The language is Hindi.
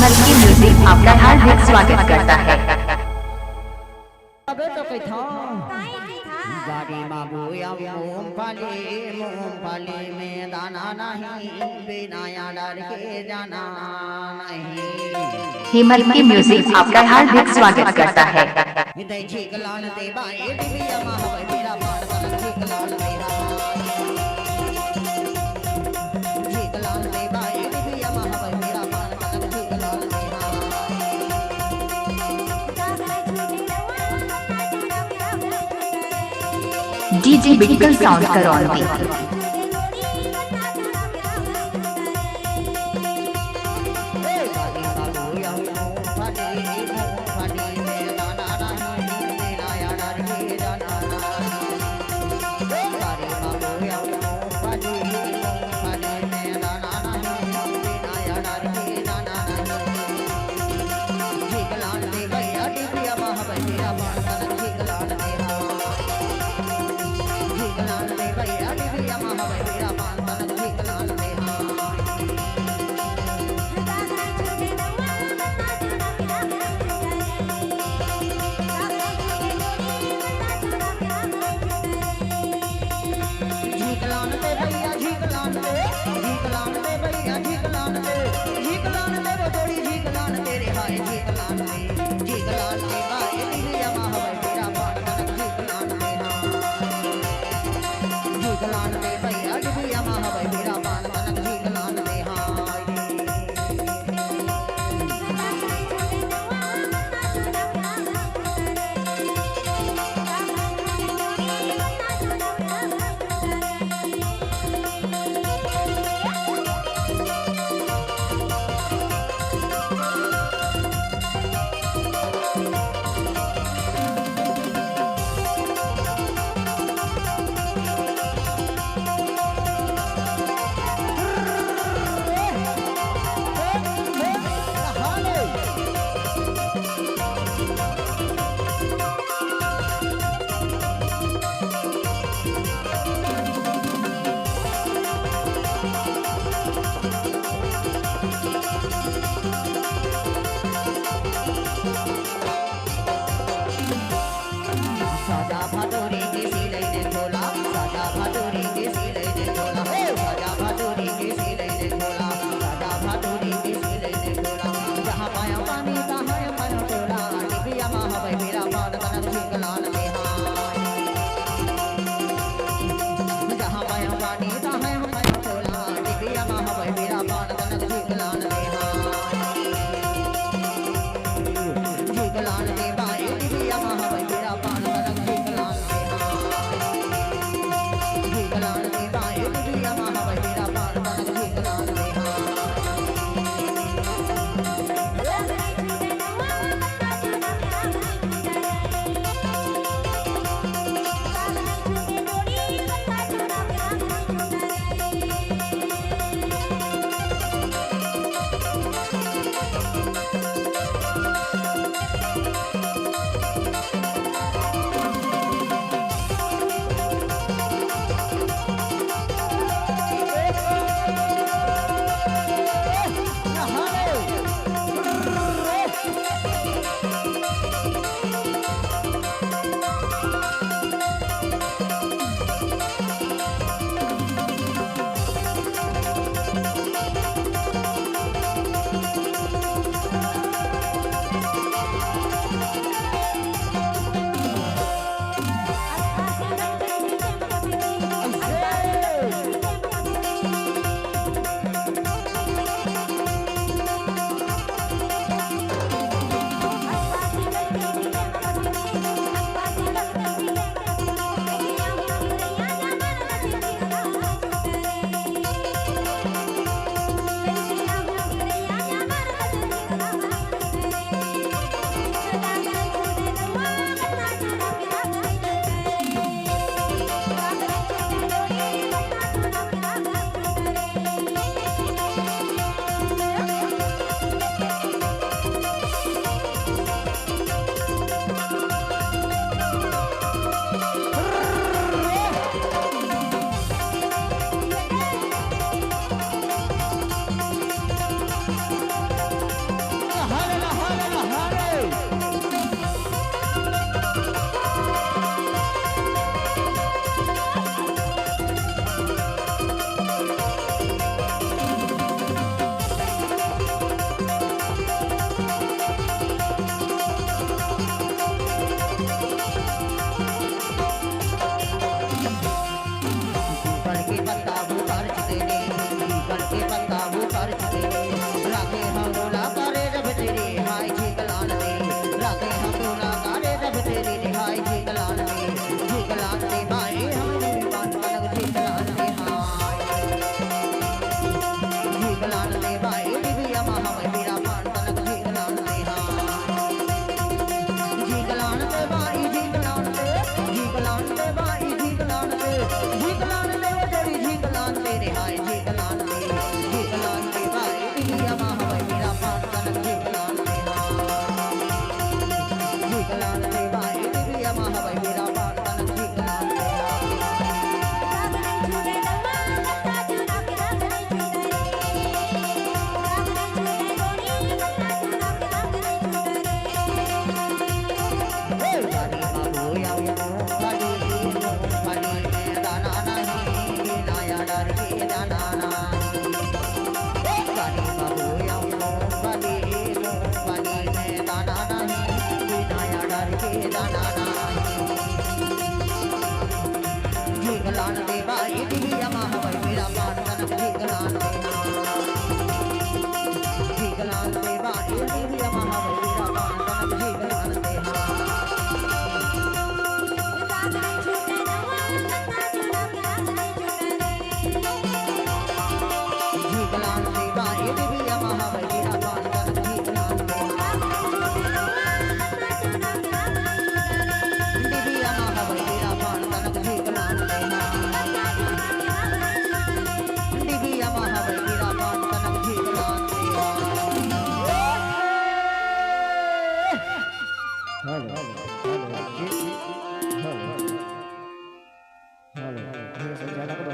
हिमल की म्यूजिक आपका हार्दिक स्वागत करता है। अबे तो कोई था गाड़ी बाबू या मूंगफली में दाना नहीं बिना डर के जाना नहीं। हिमल की म्यूजिक आपका हार्दिक स्वागत करता है। DJ Bittal sound Karaundi. दिव्या महावै मेरा पान कनक झिकलान झिकलान देवा दिव्या महावै मेरा पान कनक झिकलान झिकलान देवा दिव्या महावै मेरा पान कनक झिकलान झिकलान देवा दिव्या महावै मेरा पान कनक झिकलान देवा झिकलान देवा दिव्या महावै मेरा पान कनक झिकलान दिव्या महावै मेरा पान कनक झिकलान दिव्या महावै मेरा पान कनक झिकलान हेलो हेलो हेलो हेलो